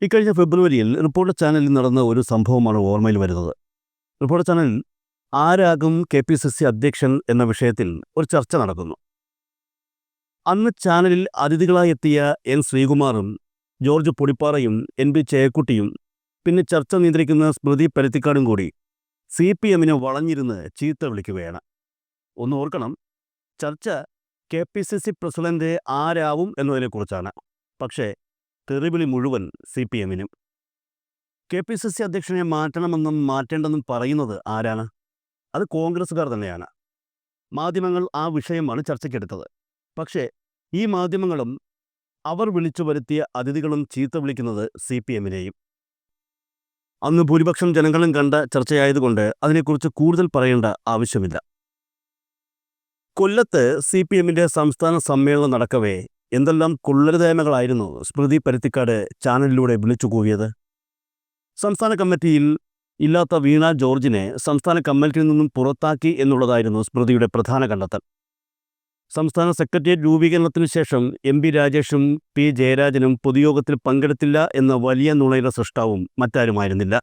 ഇക്കഴിഞ്ഞ ഫെബ്രുവരിയിൽ റിപ്പോർട്ടർ ചാനലിൽ നടന്ന ഒരു സംഭവമാണ് ഓർമ്മയിൽ വരുന്നത്. റിപ്പോർട്ടർ ചാനലിൽ ആരാകും KPCC അധ്യക്ഷൻ എന്ന വിഷയത്തിൽ ഒരു ചർച്ച നടക്കുന്നു. അന്ന് ചാനലിൽ അതിഥികളായി എത്തിയ N. ശ്രീകുമാറും ജോർജ് പൊടിപ്പാറയും NB ചേക്കുട്ടിയും പിന്നെ ചർച്ച നിയന്ത്രിക്കുന്ന സ്മൃതി പരുത്തിക്കാടും കൂടി CPMനെ വളഞ്ഞിരുന്ന് ചീത്ത വിളിക്കുകയാണ്. ഒന്ന് ഓർക്കണം, ചർച്ച KPCC പ്രസിഡന്റ് ആരാവും എന്നതിനെക്കുറിച്ചാണ്. പക്ഷേ തെറിവിളി മുഴുവൻ CPMനും. KPCC അധ്യക്ഷനെ മാറ്റണമെന്നും മാറ്റേണ്ടെന്നും പറയുന്നത് ആരാണ്? അത് കോൺഗ്രസ്സുകാർ തന്നെയാണ്. മാധ്യമങ്ങൾ ആ വിഷയമാണ് ചർച്ചയ്ക്കെടുത്തത്. പക്ഷേ ഈ മാധ്യമങ്ങളും അവർ വിളിച്ചു വരുത്തിയ അതിഥികളും ചീത്ത വിളിക്കുന്നത് CPMനെയും. അന്ന് ഭൂരിപക്ഷം ജനങ്ങളും കണ്ട ചർച്ചയായതുകൊണ്ട് അതിനെക്കുറിച്ച് കൂടുതൽ പറയേണ്ട ആവശ്യമില്ല. കൊല്ലത്ത് CPMന്റെ സംസ്ഥാന സമ്മേളനം നടക്കവേ എന്തെല്ലാം കൊള്ളരുതായ്മകളായിരുന്നു സ്മൃതി പരുത്തിക്കാട് ചാനലിലൂടെ വിളിച്ചു കൂവിയത്. സംസ്ഥാന കമ്മിറ്റിയിൽ ഇല്ലാത്ത വീണ ജോർജിനെ സംസ്ഥാന കമ്മിറ്റിയിൽ നിന്നും പുറത്താക്കി എന്നുള്ളതായിരുന്നു സ്മൃതിയുടെ പ്രധാന കണ്ടെത്തൽ. സംസ്ഥാന സെക്രട്ടേറിയറ്റ് രൂപീകരണത്തിനു ശേഷം MB രാജേഷും P. ജയരാജനും പൊതുയോഗത്തിൽ പങ്കെടുത്തില്ല എന്ന വലിയ നുണയുടെ സൃഷ്ടാവും മറ്റാരുമായിരുന്നില്ല.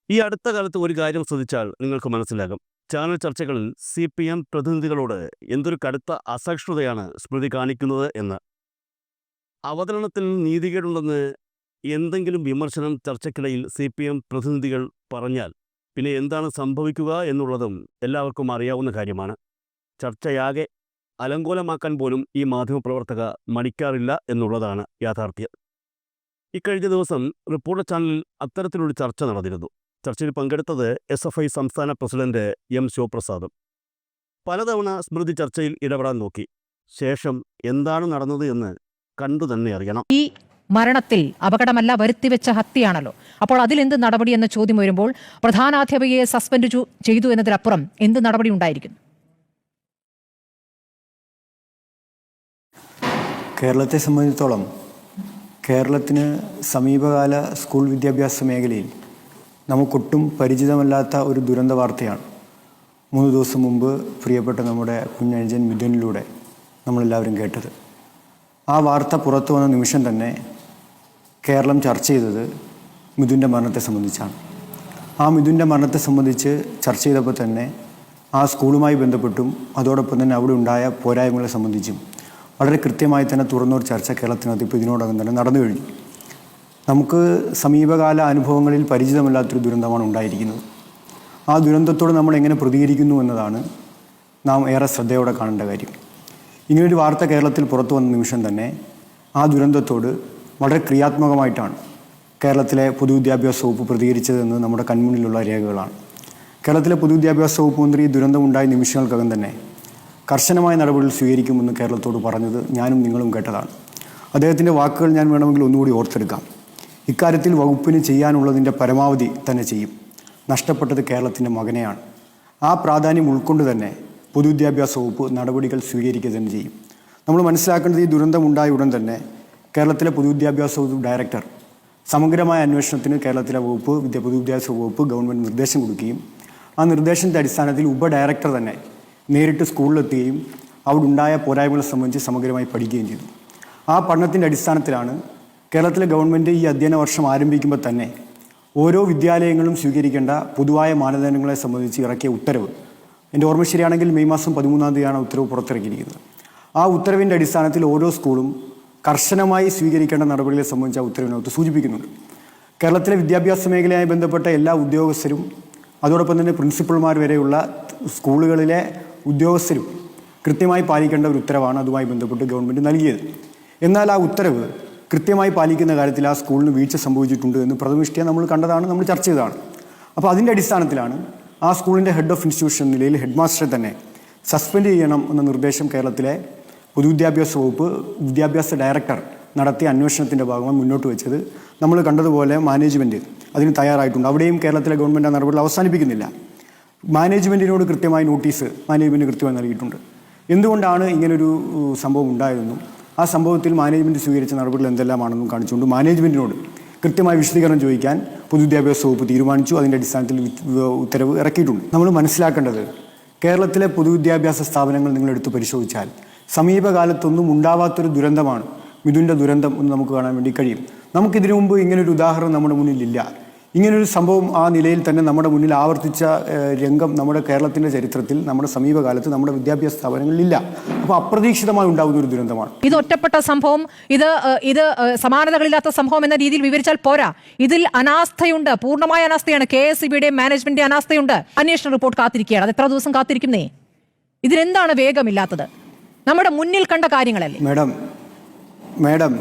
ഈ അടുത്ത കാലത്ത് ഒരു കാര്യം ശ്രദ്ധിച്ചാൽ നിങ്ങൾക്ക് മനസ്സിലാകും. ചാനൽ ചർച്ചകളിൽ CPM പ്രതിനിധികളോട് എന്തൊരു കടുത്ത അസഹിഷ്ണുതയാണ് സ്മൃതി കാണിക്കുന്നത് എന്ന്. അവതരണത്തിൽ നീതികേടുണ്ടെന്ന് എന്തെങ്കിലും വിമർശനം ചർച്ചയ്ക്കിടയിൽ CPM പ്രതിനിധികൾ പറഞ്ഞാൽ പിന്നെ എന്താണ് സംഭവിക്കുക എന്നുള്ളതും എല്ലാവർക്കും അറിയാവുന്ന കാര്യമാണ്. ചർച്ചയാകെ അലങ്കോലമാക്കാൻ പോലും ഈ മാധ്യമപ്രവർത്തക മടിക്കാറില്ല എന്നുള്ളതാണ് യാഥാർത്ഥ്യം. ഇക്കഴിഞ്ഞ ദിവസം റിപ്പോർട്ടർ ചാനലിൽ അത്തരത്തിലൊരു ചർച്ച നടന്നിരുന്നു. ചർച്ചയിൽ പങ്കെടുത്തത് SFI സംസ്ഥാന പ്രസിഡന്റ് M. ശിവപ്രസാദും. പലതവണ സ്മൃതി ചർച്ചയിൽ ഇടപെടാൻ നോക്കി. ശേഷം എന്താണ് നടന്നത് എന്ന് കണ്ടു തന്നെ അറിയണം. ഈ മരണത്തിൽ അപകടമല്ല, വരുത്തിവെച്ച ഹത്യയാണല്ലോ. അപ്പോൾ അതിലെന്ത് നടപടി എന്ന ചോദ്യം വരുമ്പോൾ പ്രധാനാധ്യാപികയെ സസ്പെൻഡ് ചെയ്തു എന്നതിലപ്പുറം എന്ത് നടപടി ഉണ്ടായിരിക്കുന്നു? കേരളത്തെ സംബന്ധിച്ചിടത്തോളം കേരളത്തിന് സമീപകാല സ്കൂൾ വിദ്യാഭ്യാസ മേഖലയിൽ നമുക്കൊട്ടും പരിചിതമല്ലാത്ത ഒരു ദുരന്ത വാർത്തയാണ് 3 ദിവസം മുമ്പ് പ്രിയപ്പെട്ട നമ്മുടെ കുഞ്ഞനുജൻ മിഥുനിലൂടെ നമ്മളെല്ലാവരും കേട്ടത്. ആ വാർത്ത പുറത്തു വന്ന നിമിഷം തന്നെ കേരളം ചർച്ച ചെയ്തത് മിഥുൻ്റെ മരണത്തെ സംബന്ധിച്ചാണ്. ആ മിഥുൻ്റെ മരണത്തെ സംബന്ധിച്ച് ചർച്ച ചെയ്തപ്പോൾ തന്നെ ആ സ്കൂളുമായി ബന്ധപ്പെട്ടും അതോടൊപ്പം തന്നെ അവിടെ ഉണ്ടായ പോരായ്മകളെ സംബന്ധിച്ചും വളരെ കൃത്യമായി തന്നെ തുറന്നൊരു ചർച്ച കേരളത്തിനകത്ത് ഇപ്പോൾ ഇതിനോടകം തന്നെ നടന്നു കഴിഞ്ഞു. നമുക്ക് സമീപകാല അനുഭവങ്ങളിൽ പരിചിതമല്ലാത്തൊരു ദുരന്തമാണ് ഉണ്ടായിരിക്കുന്നത്. ആ ദുരന്തത്തോട് നമ്മൾ എങ്ങനെ പ്രതികരിക്കുന്നു എന്നതാണ് നാം ഏറെ ശ്രദ്ധയോടെ കാണേണ്ട കാര്യം. ഇങ്ങനൊരു വാർത്ത കേരളത്തിൽ പുറത്തു വന്ന നിമിഷം തന്നെ ആ ദുരന്തത്തോട് വളരെ ക്രിയാത്മകമായിട്ടാണ് കേരളത്തിലെ പൊതുവിദ്യാഭ്യാസ വകുപ്പ് പ്രതികരിച്ചതെന്ന് നമ്മുടെ കൺമുന്നിലുള്ള രേഖകളാണ്. കേരളത്തിലെ പൊതുവിദ്യാഭ്യാസ വകുപ്പ് മന്ത്രി ദുരന്തമുണ്ടായ നിമിഷങ്ങൾക്കകം തന്നെ കർശനമായ നടപടികൾ സ്വീകരിക്കുമെന്ന് കേരളത്തോട് പറഞ്ഞത് ഞാനും നിങ്ങളും കേട്ടതാണ്. അദ്ദേഹത്തിൻ്റെ വാക്കുകൾ ഞാൻ വേണമെങ്കിൽ ഒന്നുകൂടി ഓർത്തെടുക്കാം. ഇക്കാര്യത്തിൽ വകുപ്പിന് ചെയ്യാനുള്ളതിൻ്റെ പരമാവധി തന്നെ ചെയ്യും. നഷ്ടപ്പെട്ടത് കേരളത്തിൻ്റെ മകനെയാണ്. ആ പ്രാധാന്യം ഉൾക്കൊണ്ട് തന്നെ പൊതുവിദ്യാഭ്യാസ വകുപ്പ് നടപടികൾ സ്വീകരിക്കുക തന്നെ ചെയ്യും. നമ്മൾ മനസ്സിലാക്കേണ്ടത് ഈ ദുരന്തമുണ്ടായ ഉടൻ തന്നെ കേരളത്തിലെ പൊതുവിദ്യാഭ്യാസ വകുപ്പ് ഡയറക്ടർ സമഗ്രമായ അന്വേഷണത്തിന് കേരളത്തിലെ പൊതുവിദ്യാഭ്യാസ വകുപ്പ് ഗവൺമെൻറ് നിർദ്ദേശം കൊടുക്കുകയും ആ നിർദ്ദേശത്തിൻ്റെ അടിസ്ഥാനത്തിൽ ഉപഡയറക്ടർ തന്നെ നേരിട്ട് സ്കൂളിലെത്തുകയും അവിടെ ഉണ്ടായ പോരായ്മകളെ സംബന്ധിച്ച് സമഗ്രമായി പഠിക്കുകയും ചെയ്തു. ആ പഠനത്തിൻ്റെ അടിസ്ഥാനത്തിലാണ് കേരളത്തിലെ ഗവൺമെൻറ് ഈ അധ്യയന വർഷം ആരംഭിക്കുമ്പോൾ തന്നെ ഓരോ വിദ്യാലയങ്ങളും സ്വീകരിക്കേണ്ട പൊതുവായ മാനദണ്ഡങ്ങളെ സംബന്ധിച്ച് ഇറക്കിയ ഉത്തരവ്, എൻ്റെ ഓർമ്മ ശരിയാണെങ്കിൽ മെയ് മാസം 13-ാം തീയതിയാണ് ഉത്തരവ് പുറത്തിറക്കിയിരിക്കുന്നത്. ആ ഉത്തരവിൻ്റെ അടിസ്ഥാനത്തിൽ ഓരോ സ്കൂളും കർശനമായി സ്വീകരിക്കേണ്ട നടപടികളെ സംബന്ധിച്ച് ആ ഉത്തരവിനകത്ത് സൂചിപ്പിക്കുന്നുണ്ട്. കേരളത്തിലെ വിദ്യാഭ്യാസ മേഖലയുമായി ബന്ധപ്പെട്ട എല്ലാ ഉദ്യോഗസ്ഥരും അതോടൊപ്പം തന്നെ പ്രിൻസിപ്പൽമാർ വരെയുള്ള സ്കൂളുകളിലെ ഉദ്യോഗസ്ഥരും കൃത്യമായി പാലിക്കേണ്ട ഒരു ഉത്തരവാണ് അതുമായി ബന്ധപ്പെട്ട് ഗവൺമെൻറ് നൽകിയത്. എന്നാൽ ആ ഉത്തരവ് കൃത്യമായി പാലിക്കുന്ന കാര്യത്തിൽ ആ സ്കൂളിന് വീഴ്ച സംഭവിച്ചിട്ടുണ്ട് എന്ന് പ്രഥമദൃഷ്ട്യാ നമ്മൾ കണ്ടതാണ്, നമ്മൾ ചർച്ച ചെയ്തതാണ്. അപ്പോൾ അതിൻ്റെ അടിസ്ഥാനത്തിലാണ് ആ സ്കൂളിൻ്റെ ഹെഡ് ഓഫ് ഇൻസ്റ്റിറ്റ്യൂഷൻ നിലയിൽ ഹെഡ് മാസ്റ്ററെ തന്നെ സസ്പെൻഡ് ചെയ്യണം എന്ന നിർദ്ദേശം കേരളത്തിലെ പൊതുവിദ്യാഭ്യാസ വകുപ്പ് വിദ്യാഭ്യാസ ഡയറക്ടർ നടത്തിയ അന്വേഷണത്തിൻ്റെ ഭാഗമായി മുന്നോട്ട് വെച്ചത് നമ്മൾ കണ്ടതുപോലെ മാനേജ്മെൻറ്റ് അതിന് തയ്യാറായിട്ടുണ്ട്. അവിടെയും കേരളത്തിലെ ഗവൺമെൻറ് ആ നടപടികൾ അവസാനിപ്പിക്കുന്നില്ല. മാനേജ്മെൻറ്റിനോട് കൃത്യമായി നോട്ടീസ് മാനേജ്മെൻറ്റ് കൃത്യമായി നൽകിയിട്ടുണ്ട്. എന്തുകൊണ്ടാണ് ഇങ്ങനൊരു സംഭവം ഉണ്ടായതെന്നും ആ സംഭവത്തിൽ മാനേജ്മെൻറ്റ് സ്വീകരിച്ച നടപടികൾ എന്തെല്ലാമാണെന്നും കാണിച്ചുകൊണ്ട് മാനേജ്മെൻറ്റിനോട് കൃത്യമായ വിശദീകരണം ചോദിക്കാൻ പൊതുവിദ്യാഭ്യാസ വകുപ്പ് തീരുമാനിച്ചു. അതിൻ്റെ അടിസ്ഥാനത്തിൽ ഉത്തരവ് ഇറക്കിയിട്ടുണ്ട്. നമ്മൾ മനസ്സിലാക്കേണ്ടത് കേരളത്തിലെ പൊതുവിദ്യാഭ്യാസ സ്ഥാപനങ്ങൾ നിങ്ങളെടുത്ത് പരിശോധിച്ചാൽ സമീപകാലത്തൊന്നും ഉണ്ടാവാത്തൊരു ദുരന്തമാണ് മിഥുൻ്റെ ദുരന്തം എന്ന് നമുക്ക് കാണാൻ വേണ്ടി കഴിയും. നമുക്കിതിനു മുമ്പ് ഇങ്ങനൊരു ഉദാഹരണം നമ്മുടെ മുന്നിലില്ല. ഇങ്ങനൊരു സംഭവം ആ നിലയിൽ തന്നെ നമ്മുടെ മുന്നിൽ ആവർത്തിച്ച രംഗം നമ്മുടെ കേരളത്തിൻ്റെ ചരിത്രത്തിൽ നമ്മുടെ സമീപകാലത്ത് നമ്മുടെ വിദ്യാഭ്യാസ സ്ഥാപനങ്ങളിലില്ല. അപ്പോൾ അപ്രതീക്ഷിതമായി ഉണ്ടാകുന്ന ഒരു ദുരന്തമാണ് ഇത്. ഒറ്റപ്പെട്ട സംഭവം, ഇത് സമാനതകളില്ലാത്ത സംഭവം എന്ന രീതിയിൽ വിവരിച്ചാൽ പോരാ. ഇതിൽ അനാസ്ഥയുണ്ട്, പൂർണ്ണമായ അനാസ്ഥയാണ്. KSEBയുടെയും മാനേജ്മെന്റിന്റെ അനാസ്ഥയുണ്ട്. അന്വേഷണ റിപ്പോർട്ട് കാത്തിരിക്കുകയാണ്. അത് എത്ര ദിവസം കാത്തിരിക്കുന്നേ? ഇതിനെന്താണ് വേഗമില്ലാത്തത്? നമ്മുടെ മുന്നിൽ കണ്ട കാര്യങ്ങളല്ലേ? മേഡം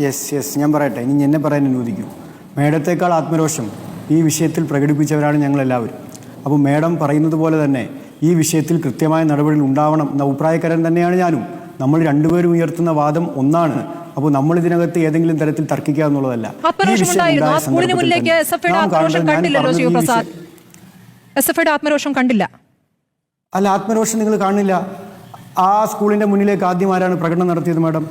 യെസ് ഞാൻ പറയട്ടെ, ഇനി എന്നെ പറയാൻ അനുവദിക്കൂ. മേഡത്തേക്കാൾ ആത്മരോഷം ഈ വിഷയത്തിൽ പ്രകടിപ്പിച്ചവരാണ് ഞങ്ങളെല്ലാവരും. അപ്പോൾ മേഡം പറയുന്നത് പോലെ തന്നെ ഈ വിഷയത്തിൽ കൃത്യമായ നടപടികൾ ഉണ്ടാവണം എന്ന അഭിപ്രായക്കാരൻ തന്നെയാണ് ഞാനും. നമ്മൾ രണ്ടുപേരും ഉയർത്തുന്ന വാദം ഒന്നാണ്. അപ്പോൾ നമ്മൾ ഇതിനകത്ത് ഏതെങ്കിലും തരത്തിൽ തർക്കിക്കുക എന്നുള്ളതല്ല. ആത്മരോഷം കണ്ടില്ല. അല്ല, ആത്മരോഷം നിങ്ങൾ കാണില്ല. ആ സ്കൂളിൻ്റെ മുന്നിലേക്ക് ആദ്യം ആരാണ് പ്രകടനം നടത്തിയത് മേഡം?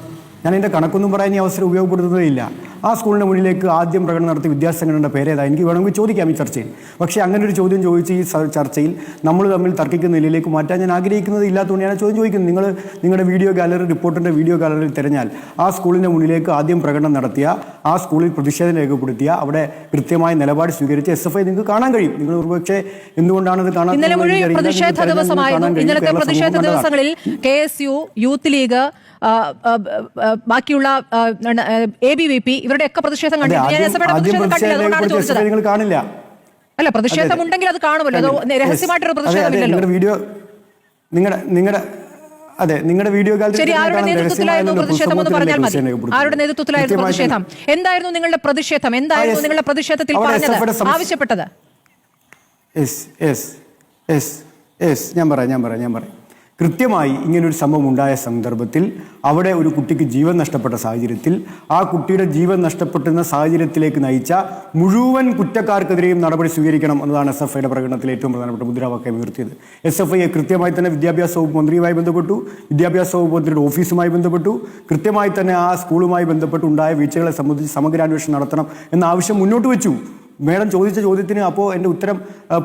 ഞാൻ എൻ്റെ കണക്കൊന്നും പറയാൻ ഈ അവസരം ഉപയോഗപ്പെടുത്തുന്നതേയില്ല. ആ സ്കൂളിൻ്റെ മുന്നിലേക്ക് ആദ്യം പ്രകടനം നടത്തിയ വിദ്യാസംഘടനയുടെ പേരേതാ? എനിക്ക് വേണമെങ്കിൽ ചോദിക്കാം ഈ ചർച്ചയിൽ. പക്ഷേ അങ്ങനെ ഒരു ചോദ്യം ചോദിച്ച് ഈ ചർച്ചയിൽ നമ്മൾ തമ്മിൽ തർക്കിക്കുന്ന നിലയിലേക്ക് മാറ്റാൻ ഞാൻ ആഗ്രഹിക്കുന്നത് ഇല്ലാത്തതുകൊണ്ട് ഞാൻ ചോദ്യം ചോദിക്കുന്നത്. നിങ്ങളുടെ വീഡിയോ ഗാലറി, റിപ്പോർട്ടറിൻ്റെ വീഡിയോ ഗാലറിയിൽ തിരഞ്ഞാൽ ആ സ്കൂളിൻ്റെ മുന്നിലേക്ക് ആദ്യം പ്രകടനം നടത്തിയ, ആ സ്കൂളിൽ പ്രതിഷേധം രേഖപ്പെടുത്തിയ, അവിടെ കൃത്യമായ നിലപാട് സ്വീകരിച്ച SFI നിങ്ങൾക്ക് കാണാൻ കഴിയും. നിങ്ങൾ ഒരുപക്ഷെ എന്തുകൊണ്ടാണത് കാണാൻ? ഇന്നലത്തെ പ്രതിഷേധ ദിവസങ്ങളിൽ KSU, യൂത്ത് ലീഗ്, ബാക്കിയുള്ള ABVP ഇവരുടെയൊക്കെ പ്രതിഷേധം നിങ്ങൾ കാണില്ല. അല്ല, പ്രതിഷേധം ഉണ്ടെങ്കിൽ അത് കാണുമല്ലോ. രഹസ്യമായിട്ടൊരു പ്രതിഷേധമില്ലല്ലോ. നിങ്ങളുടെ വീഡിയോ ശരി, ആരുടെ നേതൃത്വത്തിലായിരുന്നു പ്രതിഷേധം എന്ന് പറഞ്ഞാൽ മതി. ആരുടെ നേതൃത്വത്തിലായിരുന്നു പ്രതിഷേധം? എന്തായിരുന്നു നിങ്ങളുടെ പ്രതിഷേധം? എന്തായിരുന്നു നിങ്ങളുടെ പ്രതിഷേധത്തിൽ പറഞ്ഞത്, ആവശ്യപ്പെട്ടത്? ഞാൻ പറയാം. കൃത്യമായി ഇങ്ങനൊരു സംഭവം ഉണ്ടായ സന്ദർഭത്തിൽ അവിടെ ഒരു കുട്ടിക്ക് ജീവൻ നഷ്ടപ്പെട്ട സാഹചര്യത്തിൽ ആ കുട്ടിയുടെ ജീവൻ നഷ്ടപ്പെടുന്ന സാഹചര്യത്തിലേക്ക് നയിച്ച മുഴുവൻ കുറ്റക്കാർക്കെതിരെയും നടപടി സ്വീകരിക്കണം എന്നതാണ് SFIയുടെ പ്രകടനത്തിൽ ഏറ്റവും പ്രധാനപ്പെട്ട മുദ്രാവാക്യം ഉയർത്തിയത്. SFI കൃത്യമായി തന്നെ വിദ്യാഭ്യാസ വകുപ്പ് മന്ത്രിയുമായി ബന്ധപ്പെട്ടു, വിദ്യാഭ്യാസ വകുപ്പ് മന്ത്രിയുടെ ഓഫീസുമായി ബന്ധപ്പെട്ടു. കൃത്യമായി തന്നെ ആ സ്കൂളുമായി ബന്ധപ്പെട്ടുണ്ടായ വീഴ്ചകളെ സംബന്ധിച്ച് സമഗ്രാന്വേഷണം നടത്തണം എന്ന ആവശ്യം മുന്നോട്ട് വെച്ചു. മേഡം ചോദിച്ച ചോദ്യത്തിന് അപ്പോൾ എൻ്റെ ഉത്തരം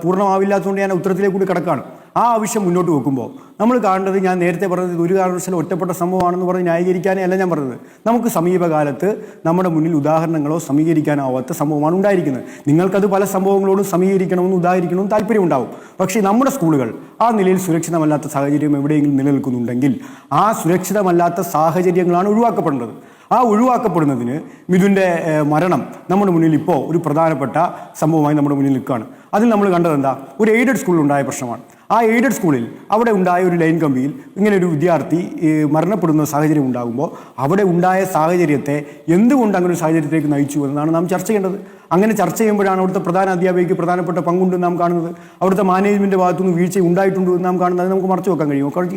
പൂർണ്ണമാവില്ലാത്തതുകൊണ്ട് ഞാൻ ഉത്തരത്തിലേക്ക് കൂടി കിടക്കുകയാണ്. ആ ആവശ്യം മുന്നോട്ട് വെക്കുമ്പോൾ നമ്മൾ കാണേണ്ടത്, ഞാൻ നേരത്തെ പറഞ്ഞത് ഒരു കാരണവശാലും ഒറ്റപ്പെട്ട സംഭവമാണെന്ന് പറഞ്ഞ് ന്യായീകരിക്കാനേ അല്ല ഞാൻ പറഞ്ഞത്. നമുക്ക് സമീപകാലത്ത് നമ്മുടെ മുന്നിൽ ഉദാഹരണങ്ങളോ സമീകരിക്കാനാവാത്ത സംഭവമാണ് ഉണ്ടായിരിക്കുന്നത്. നിങ്ങൾക്കത് പല സംഭവങ്ങളോടും സമീകരിക്കണമെന്നും ഉദാഹരിക്കണമെന്നും താല്പര്യമുണ്ടാവും. പക്ഷേ നമ്മുടെ സ്കൂളുകൾ ആ നിലയിൽ സുരക്ഷിതമല്ലാത്ത സാഹചര്യം എവിടെയെങ്കിലും നിലനിൽക്കുന്നുണ്ടെങ്കിൽ ആ സുരക്ഷിതമല്ലാത്ത സാഹചര്യങ്ങളാണ് ഒഴിവാക്കപ്പെടേണ്ടത്. ആ ഒഴിവാക്കപ്പെടുന്നതിന് മിഥുൻ്റെ മരണം നമ്മുടെ മുന്നിൽ ഇപ്പോൾ ഒരു പ്രധാനപ്പെട്ട സംഭവമായി നമ്മുടെ മുന്നിൽ നിൽക്കുകയാണ്. അതിൽ നമ്മൾ കണ്ടത് എന്താ? ഒരു എയ്ഡഡ് സ്കൂളിലുണ്ടായ പ്രശ്നമാണ്. ആ എയ്ഡഡ് സ്കൂളിൽ അവിടെ ഉണ്ടായ ഒരു ലൈൻ കമ്പിയിൽ ഇങ്ങനെ ഒരു വിദ്യാർത്ഥി മരണപ്പെടുന്ന സാഹചര്യം ഉണ്ടാകുമ്പോൾ അവിടെ ഉണ്ടായ സാഹചര്യത്തെ എന്തുകൊണ്ട് അങ്ങനെ ഒരു സാഹചര്യത്തിലേക്ക് നയിച്ചു എന്നതാണ് നാം ചർച്ച ചെയ്യേണ്ടത്. അങ്ങനെ ചർച്ച ചെയ്യുമ്പോഴാണ് അവിടുത്തെ പ്രധാന അധ്യാപികയ്ക്ക് പ്രധാനപ്പെട്ട പങ്കുണ്ട് നാം കാണുന്നത്. അവിടുത്തെ മാനേജ്മെൻറ്റ് ഭാഗത്തുനിന്ന് വീഴ്ച ഉണ്ടായിട്ടുണ്ട് എന്ന് നാം കാണുന്നത്. അത് നമുക്ക് മറച്ചു വെക്കാൻ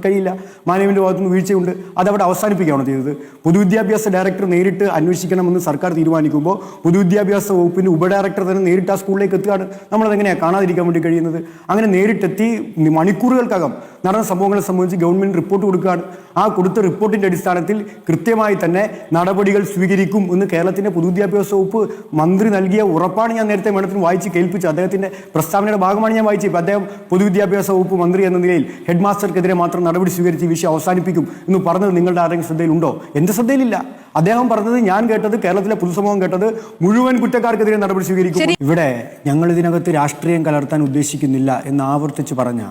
കഴിയില്ല. മാനേജ്മെൻറ്റ് ഭാഗത്തുനിന്ന് വീഴ്ചയുണ്ട്, അതവിടെ അവസാനിപ്പിക്കുകയാണ് ചെയ്തത്. പൊതുവിദ്യാഭ്യാസ ഡയറക്ടർ നേരിട്ട് അന്വേഷിക്കണമെന്ന് സർക്കാർ തീരുമാനിക്കുമ്പോൾ പൊതുവിദ്യാഭ്യാസ വകുപ്പിൻ്റെ ഉപഡയറക്ടർ തന്നെ നേരിട്ട് ആ സ്കൂളിലേക്ക് എത്തുകയാണ്. നമ്മളതെങ്ങനെയാണ് കാണാതിരിക്കാൻ വേണ്ടി കഴിയുന്നത്? അങ്ങനെ നേരിട്ടെത്തി മണിക്കൂറുകൾക്കകം നടന്ന സംഭവങ്ങളെ സംബന്ധിച്ച് ഗവൺമെൻറ് റിപ്പോർട്ട് കൊടുക്കുകയാണ്. ആ കൊടുത്ത റിപ്പോർട്ടിൻ്റെ അടിസ്ഥാനത്തിൽ കൃത്യമായി തന്നെ നടപടികൾ സ്വീകരിക്കും എന്ന് കേരളത്തിൻ്റെ പൊതുവിദ്യാഭ്യാസ വകുപ്പ് മന്ത്രി നൽകിയ ഉറപ്പാണ് ഞാൻ നേരത്തെ മേഡത്തിന് വായിച്ച് കേൾപ്പിച്ചത്. അദ്ദേഹത്തിൻ്റെ പ്രസ്താവനയുടെ ഭാഗമാണ് ഞാൻ വായിച്ചത്. അദ്ദേഹം പൊതുവിദ്യാഭ്യാസ വകുപ്പ് മന്ത്രി എന്ന നിലയിൽ ഹെഡ് മാസ്റ്റർക്കെതിരെ മാത്രം നടപടി സ്വീകരിച്ച് ഈ വിഷയം അവസാനിപ്പിക്കും എന്ന് പറഞ്ഞത് നിങ്ങളുടെ ആരെങ്കിലും ശ്രദ്ധയിലുണ്ടോ? എൻ്റെ ശ്രദ്ധയിലില്ല. അദ്ദേഹം പറഞ്ഞത്, ഞാൻ കേട്ടത്, കേരളത്തിലെ പൊതുസമൂഹം കേട്ടത്, മുഴുവൻ കുറ്റക്കാർക്കെതിരെ നടപടി സ്വീകരിക്കും. ഇവിടെ ഞങ്ങൾ ഇതിനകത്ത് രാഷ്ട്രീയം കലർത്താൻ ഉദ്ദേശിക്കുന്നില്ല എന്ന് ആവർത്തിച്ച് പറഞ്ഞ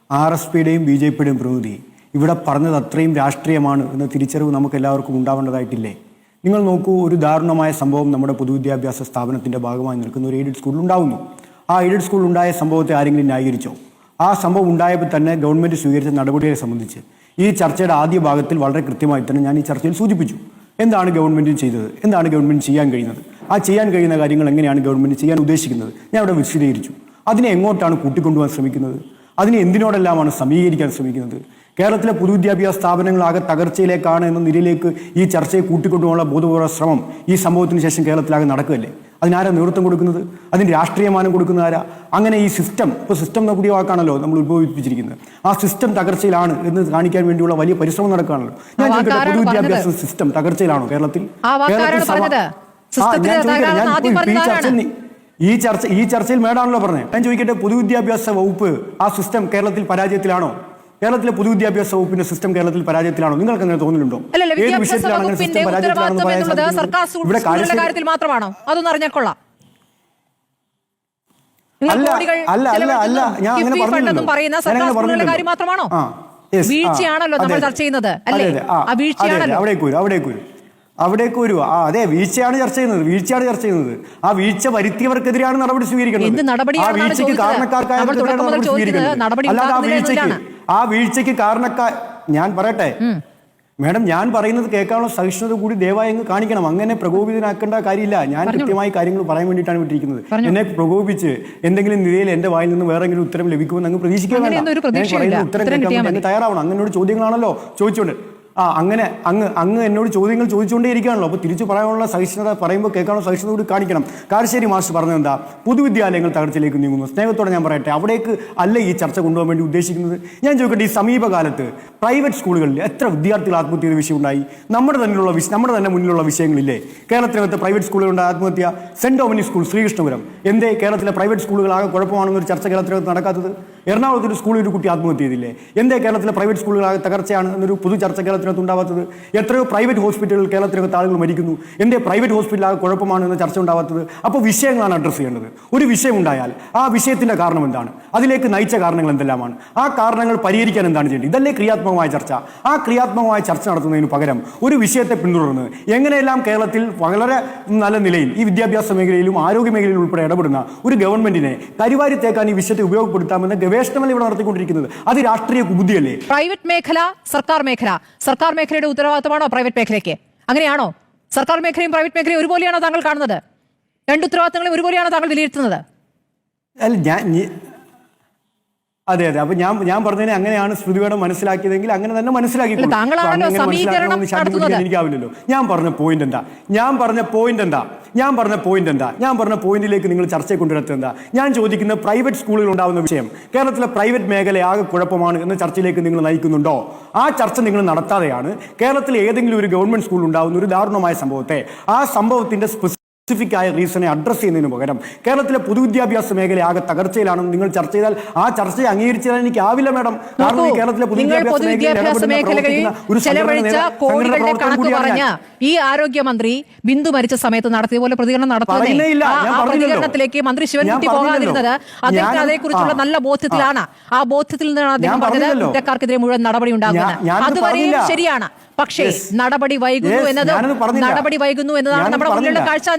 RSPയുടെയും BJPയുടെയും പ്രതിനിധി ഇവിടെ പറഞ്ഞത് അത്രയും രാഷ്ട്രീയമാണ് എന്ന തിരിച്ചറിവ് നമുക്ക് എല്ലാവർക്കും ഉണ്ടാവേണ്ടതായിട്ടില്ലേ? നിങ്ങൾ നോക്കൂ, ഒരു ദാരുണമായ സംഭവം നമ്മുടെ പൊതുവിദ്യാഭ്യാസ സ്ഥാപനത്തിൻ്റെ ഭാഗമായി നിൽക്കുന്ന ഒരു എയ്ഡഡ് സ്കൂളിൽ ഉണ്ടാകുന്നു. ആ എയ്ഡഡ് സ്കൂളിൽ ഉണ്ടായ സംഭവത്തെ ആരെങ്കിലും ന്യായീകരിച്ചോ? ആ സംഭവം ഉണ്ടായപ്പോൾ തന്നെ ഗവൺമെൻറ് സ്വീകരിച്ച നടപടിയെ സംബന്ധിച്ച് ഈ ചർച്ചയുടെ ആദ്യ ഭാഗത്തിൽ വളരെ കൃത്യമായി തന്നെ ഞാൻ ഈ ചർച്ചയിൽ സൂചിപ്പിച്ചു. എന്താണ് ഗവൺമെൻറ് ചെയ്തത്, എന്താണ് ഗവൺമെൻറ് ചെയ്യാൻ കഴിയുന്നത്, ആ ചെയ്യാൻ കഴിയുന്ന കാര്യങ്ങൾ എങ്ങനെയാണ് ഗവൺമെൻറ് ചെയ്യാൻ ഉദ്ദേശിക്കുന്നത്, ഞാൻ ഇവിടെ വിശദീകരിച്ചു. അതിനെ എങ്ങോട്ടാണ് കൂട്ടിക്കൊണ്ടുപോകാൻ ശ്രമിക്കുന്നത്, അതിനെ എന്തിനോടെല്ലാമാണ് സമീകരിക്കാൻ ശ്രമിക്കുന്നത്? കേരളത്തിലെ പൊതുവിദ്യാഭ്യാസ സ്ഥാപനങ്ങളാകെ തകർച്ചയിലേക്കാണ് എന്ന നിലയിലേക്ക് ഈ ചർച്ചയെ കൂട്ടിക്കൊണ്ടുപോകാനുള്ള ബോധപൂർവ്വ ശ്രമം ഈ സംഭവത്തിന് ശേഷം കേരളത്തിലാകെ നടക്കുകയല്ലേ? അതിനാരാ നേതൃത്വം കൊടുക്കുന്നത്? അതിന് രാഷ്ട്രീയമാനം കൊടുക്കുന്ന ആരാ? അങ്ങനെ ഈ സിസ്റ്റം, ഇപ്പോൾ സിസ്റ്റം എന്ന പുതിയ വാക്കാണല്ലോ നമ്മൾ ഉത്ഭവിപ്പിച്ചിരിക്കുന്നത്, ആ സിസ്റ്റം തകർച്ചയിലാണ് എന്ന് കാണിക്കാൻ വേണ്ടിയുള്ള വലിയ പരിശ്രമം നടക്കുകയാണല്ലോ. ഞാൻ ചോദിക്കട്ടെ, പൊതുവിദ്യാഭ്യാസ സിസ്റ്റം തകർച്ചയിലാണോ കേരളത്തിൽ? ഈ ചർച്ചയിൽ മേഡാണല്ലോ പറഞ്ഞത്. ഞാൻ ചോദിക്കട്ടെ, പൊതുവിദ്യാഭ്യാസ വകുപ്പ് ആ സിസ്റ്റം കേരളത്തിൽ പരാജയത്തിലാണോ? കേരളത്തിലെ പൊതുവിദ്യാഭ്യാസ വകുപ്പിന്റെ സിസ്റ്റം കേരളത്തിൽ പരാജയത്തിലാണോ? നിങ്ങൾക്ക് അങ്ങനെ തോന്നുന്നുണ്ടോ? അല്ലല്ല, ഏത് വിദ്യാഭ്യാസ വിഷയത്തിലാണ് അങ്ങനെ വകുപ്പിന്റെ സിസ്റ്റം പരാജയത്തിലാണെന്ന് ഉത്തരവാദിത്വം പറയാൻ എന്നുള്ളത് സാധിക്കുന്നത്? സർക്കാർ ഇവിടെ സ്കൂളുകളുടെ കാര്യത്തിൽ മാത്രമാണോ? അതൊന്നും അറിഞ്ഞാൽ കൊള്ളാം. നിങ്ങൾ അല്ല, കോടികൾ അല്ല, അല്ല, അല്ല, ഞാൻ അങ്ങനെ കിഫ്ബി ഫണ്ടെന്നും പറഞ്ഞില്ലല്ലോ. പറയുന്ന ഞാൻ സർക്കാർ അങ്ങനെ സ്കൂളുകളുടെ പറഞ്ഞില്ലല്ലോ. കാര്യം മാത്രമാണോ? Yes, വീഴ്ചയാണല്ലോ നമ്മൾ അതെ, ചർച്ച ചെയ്യുന്നത്, അല്ലേ? അതെ, ആ വീഴ്ചയാണല്ലോ. അവിടേക്ക് വരൂ. അതെ, വീഴ്ചയാണ് ചർച്ച ചെയ്യുന്നത്. ആ വീഴ്ച വരുത്തിയവർക്കെതിരെയാണ് നടപടി സ്വീകരിക്കുന്നത്. എന്ത് നടപടിയാണ് ആ വീഴ്ചയ്ക്ക് കാരണക്കാർക്കായ ആ വീഴ്ചയ്ക്ക് കാരണക്കാർ, ഞാൻ പറയട്ടെ മാഡം, ഞാൻ പറയുന്നത് കേൾക്കാനുള്ള സഹിഷ്ണുത കൂടി ദയവായി അങ്ങ് കാണിക്കണം. അങ്ങനെ പ്രകോപിതനാക്കേണ്ട കാര്യമില്ല. ഞാൻ കൃത്യമായി കാര്യങ്ങൾ പറയാൻ വേണ്ടിയിട്ടാണ് വിട്ടിരിക്കുന്നത്. എന്നെ പ്രകോപിച്ച് എന്തെങ്കിലും നിലയിൽ എന്റെ വായിൽ നിന്ന് വേറെ എങ്കിലും ഉത്തരം ലഭിക്കുമെന്ന് അങ്ങ് പ്രതീക്ഷിക്കാൻ വേണ്ട. ഉത്തരം കേൾക്കാൻ വേണ്ടി തയ്യാറാവണം. അങ്ങനോട് ചോദ്യങ്ങളാണല്ലോ ചോദിച്ചോണ്ട് അങ്ങനെ അങ്ങ് എന്നോട് ചോദ്യങ്ങൾ ചോദിച്ചുകൊണ്ടേ ഇരിക്കുകയാണല്ലോ. അപ്പോൾ തിരിച്ചു പറയാനുള്ള സഹിഷ്ണുത, പറയുമ്പോൾ കേൾക്കാനുള്ള സഹിഷ്ണുത കൂടി കാണിക്കണം. കാരശ്ശേരി മാസ്റ്റർ പറഞ്ഞത് എന്താ? പൊതുവിദ്യാലയങ്ങൾ തകർച്ചയിലേക്ക് നീങ്ങുന്നു. സ്നേഹത്തോടെ ഞാൻ പറയട്ടെ, അവിടേക്ക് അല്ല ഈ ചർച്ച കൊണ്ടുപോകാൻ വേണ്ടി ഉദ്ദേശിക്കുന്നത്. ഞാൻ ചോദിക്കട്ടെ, ഈ സമീപകാലത്ത് പ്രൈവറ്റ് സ്കൂളുകളിൽ എത്ര വിദ്യാർത്ഥികൾ ആത്മഹത്യ ചെയ്ത വിഷയമുണ്ടായി? നമ്മുടെ തന്നെ മുന്നിലുള്ള വിഷയങ്ങളില്ലേ? കേരളത്തിനകത്ത് പ്രൈവറ്റ് സ്കൂളുകളുടെ ആത്മഹത്യ. സെന്റ് ഡൊമിനിക് സ്കൂൾ ശ്രീകൃഷ്ണപുരം, എന്തേ കേരളത്തിലെ പ്രൈവറ്റ് സ്കൂളുകൾ ആകെ കുഴപ്പമാണെന്നൊരു ചർച്ച കേരളത്തിനകത്ത് നടക്കാത്തത്? എറണാകുളത്ത് ഒരു സ്കൂളിൽ ഒരു കുട്ടി ആത്മഹത്യ ചെയ്തില്ലേ? എന്തേ കേരളത്തിലെ പ്രൈവറ്റ് സ്കൂളുകളാകെ തകർച്ചയാണ് എന്നൊരു പൊതു ചർച്ച കേരളത്തിനകത്ത് ഉണ്ടാവാത്തത്? എത്രയോ പ്രൈവറ്റ് ഹോസ്പിറ്റലുകൾ കേരളത്തിനകത്ത് ആളുകൾ മരിക്കുന്നു, എന്തേ പ്രൈവറ്റ് ഹോസ്പിറ്റലാകെ കുഴപ്പമാണ് എന്ന ചർച്ച ഉണ്ടാവാത്തത്? അപ്പോൾ വിഷയങ്ങളാണ് അഡ്രസ്സ് ചെയ്യേണ്ടത്. ഒരു വിഷയം ഉണ്ടായാൽ ആ വിഷയത്തിന്റെ കാരണം എന്താണ്, അതിലേക്ക് നയിച്ച കാരണങ്ങൾ എന്തെല്ലാമാണ്, ആ കാരണങ്ങൾ പരിഹരിക്കാൻ എന്താണ് ചെയ്യേണ്ടത്? ഇതല്ലേ ക്രിയാത്മകമായ ചർച്ച. ആ ക്രിയാത്മകമായ ചർച്ച നടത്തുന്നതിന് പകരം ഒരു വിഷയത്തെ പിന്തുടർന്ന് എങ്ങനെയെല്ലാം കേരളത്തിൽ വളരെ നല്ല നിലയിൽ ഈ വിദ്യാഭ്യാസ മേഖലയിലും ആരോഗ്യ മേഖലയിലും ഉൾപ്പെടെ ഇടപെടുന്ന ഒരു ഗവൺമെന്റിനെ കരിവാരി തേക്കാൻ ഈ വിഷയത്തെ ഉപയോഗപ്പെടുത്താമെന്ന ഗവേഷണമല്ല ഇവിടെ നടത്തിക്കൊണ്ടിരിക്കുന്നത്. അത് രാഷ്ട്രീയ കുബുദ്ധിയല്ലേ? പ്രൈവറ്റ് മേഖല, സർക്കാർ മേഖലയുടെ ഉത്തരവാദിത്തമാണോ പ്രൈവറ്റ് മേഖലയ്ക്ക്? അങ്ങനെയാണോ? സർക്കാർ മേഖലയും പ്രൈവറ്റ് മേഖലയും ഒരുപോലെയാണോ താങ്കൾ കാണുന്നത്? രണ്ട് ഉത്തരവാദിത്തങ്ങളും ഒരുപോലെയാണോ താങ്കൾ വിലയിരുത്തുന്നത്? അതെ. അപ്പൊ ഞാൻ പറഞ്ഞതിനെ അങ്ങനെയാണ് ശ്രുതിവേടം മനസ്സിലാക്കിയതെങ്കിൽ അങ്ങനെ തന്നെ മനസ്സിലാക്കി. എനിക്കാവില്ലല്ലോ. ഞാൻ പറഞ്ഞ പോയിന്റിലേക്ക് നിങ്ങൾ ചർച്ചയെ കൊണ്ടുവരുന്നത് എന്താ? ഞാൻ ചോദിക്കുന്ന പ്രൈവറ്റ് സ്കൂളുകൾ ഉണ്ടാവുന്ന വിഷയം, കേരളത്തിലെ പ്രൈവറ്റ് മേഖല ആകെ കുഴപ്പമാണ് എന്ന ചർച്ചയിലേക്ക് നിങ്ങൾ നയിക്കുന്നുണ്ടോ? ആ ചർച്ച നിങ്ങൾ നടത്താതെയാണ് കേരളത്തിൽ ഏതെങ്കിലും ഒരു ഗവൺമെന്റ് സ്കൂൾ ഉണ്ടാവുന്ന ഒരു ദാരുണമായ സംഭവത്തെ, ആ സംഭവത്തിന്റെ സ്പെസിഫിക് ആയ റീസണെ അഡ്രസ് ചെയ്യുന്നതിന് പകരം കേരളത്തിലെ പൊതുവിദ്യാഭ്യാസ മേഖല ആകെ തകർച്ചയിലാണെന്ന് നിങ്ങൾ ചർച്ച ചെയ്താൽ ആ ചർച്ചയെ അംഗീകരിച്ചാൽ എനിക്ക് ആവില്ല മാഡം. കാരണം ഈ കേരളത്തിലെ പൊതുവിദ്യാഭ്യാസ മേഖലകളിൽ ചെലവഴിച്ച കോടികളുടെ കണക്ക് പറഞ്ഞ ഈ ആരോഗ്യമന്ത്രി ബിന്ദു മരിച്ച സമയത്ത് നടത്തിയ പോലെ പ്രതികരണം നടത്തുന്നില്ല. ആ പ്രതികരണത്തിലേക്ക് മന്ത്രി ശിവൻകുട്ടി പോകാതിരുന്നത് അദ്ദേഹത്തിന് അതേക്കുറിച്ചുള്ള നല്ല ബോധ്യത്തിലാണ്. ആ ബോധ്യത്തിൽ നിന്നാണ് അദ്ദേഹം പറഞ്ഞത് കുറ്റക്കാർക്കെതിരെ മുഴുവൻ നടപടി ഉണ്ടാകുന്നത്. അതുവരെയും ശരിയാണ്. പക്ഷേ നടപടി വൈകുന്നു എന്നതാണ് നമ്മുടെ മുന്നിലുള്ള കാഴ്ച.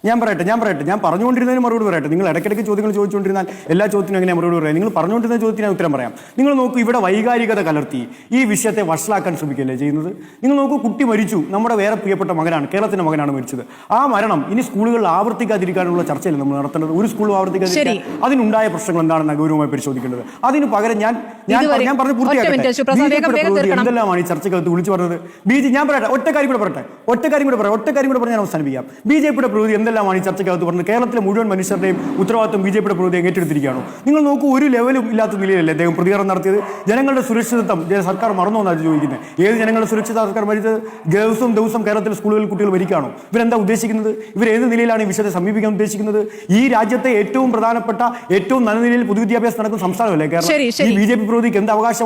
ഞാൻ പറഞ്ഞുകൊണ്ടിരുന്നതിന് മറുപടി പറയട്ടെ. നിങ്ങൾ ഇടയ്ക്കിടയ്ക്ക് ചോദ്യങ്ങൾ ചോദിച്ചുകൊണ്ടിരുന്നാൽ എല്ലാ ചോദ്യത്തിനും എങ്ങനെ മറുപടി പറയാം? നിങ്ങൾ പറഞ്ഞുകൊണ്ടിരുന്ന ചോദ്യത്തിന് ഉത്തരം പറയാം. നിങ്ങൾ നോക്കൂ, ഇവിടെ വൈകാരികത കലർത്തി ഈ വിഷയത്തെ വഷളാക്കാൻ ശ്രമിക്കുകയല്ലേ ചെയ്യുന്നത്? നിങ്ങൾ നോക്കൂ, കുട്ടി മരിച്ചു, നമ്മുടെ വേറെ പ്രിയപ്പെട്ട മകനാണ്, കേരളത്തിന്റെ മകനാണ് മരിച്ചത്. ആ മരണം ഇനി സ്കൂളുകളിൽ ആവർത്തിക്കാതിരിക്കാനുള്ള ചർച്ചയിൽ നമ്മൾ നടത്തേണ്ടത്. ഒരു സ്കൂളും ആവർത്തിക്കാതിരിക്കാൻ അതിനുണ്ടായ പ്രശ്നങ്ങൾ എന്താണെന്ന് ഗൗരവമായി പരിശോധിക്കേണ്ടത്. അതിന് പകരം ഞാൻ പറഞ്ഞ് പൂർത്തിയാക്കട്ടെ. എന്തെല്ലാമാണ് ഈ ചർച്ചക്കകത്ത് വിളിച്ചു പറഞ്ഞത്? ഞാൻ പറയട്ടെ, ഒറ്റ കാര്യം കൂടെ പറഞ്ഞ് ഞാൻ അവസാനിപ്പിക്കാം. ബി.ജെ.പിയുടെ പ്രകൃതി എന്തെല്ലാമാണ് ഈ ചർച്ചക്കകത്ത് പറഞ്ഞത്? കേരളത്തിലെ മുഴുവൻ മനുഷ്യരുടെയും ഉത്തരവാദിത്വം ബി.ജെ.പിയുടെ പ്രകൃതി ഏറ്റെടുത്തിരിക്കുകയാണോ? നിങ്ങൾ നോക്കൂ, ഒരു ലെവലും ഇല്ലാത്ത നിലയിലല്ലേ അദ്ദേഹം പ്രതികരണം നടത്തിയത്? ജനങ്ങളുടെ സുരക്ഷിതത്വം സർക്കാർ മറന്നോ എന്നാണ് ചോദിക്കുന്നത്. ഏത് ജനങ്ങളുടെ സുരക്ഷിത സർക്കാർ മരിച്ചത്? ദിവസം കേരളത്തിലെ സ്കൂളുകളിൽ കുട്ടികൾ മരിക്കുകയാണോ? ഇവരെന്താ ഉദ്ദേശിക്കുന്നത്? ഇവരേത് നിലയിലാണ് ഈ വിഷയത്തെ സമീപിക്കാൻ ഉദ്ദേശിക്കുന്നത്? ഈ രാജ്യത്തെ ഏറ്റവും പ്രധാനപ്പെട്ട, ഏറ്റവും നല്ല നിലയിൽ പൊതുവിദ്യാഭ്യാസം നടക്കുന്ന സംസ്ഥാനമല്ലേ കേരളം? ഈ ബി.ജെ.പി പ്രകൃതിക്ക് എന്ത് അവകാശം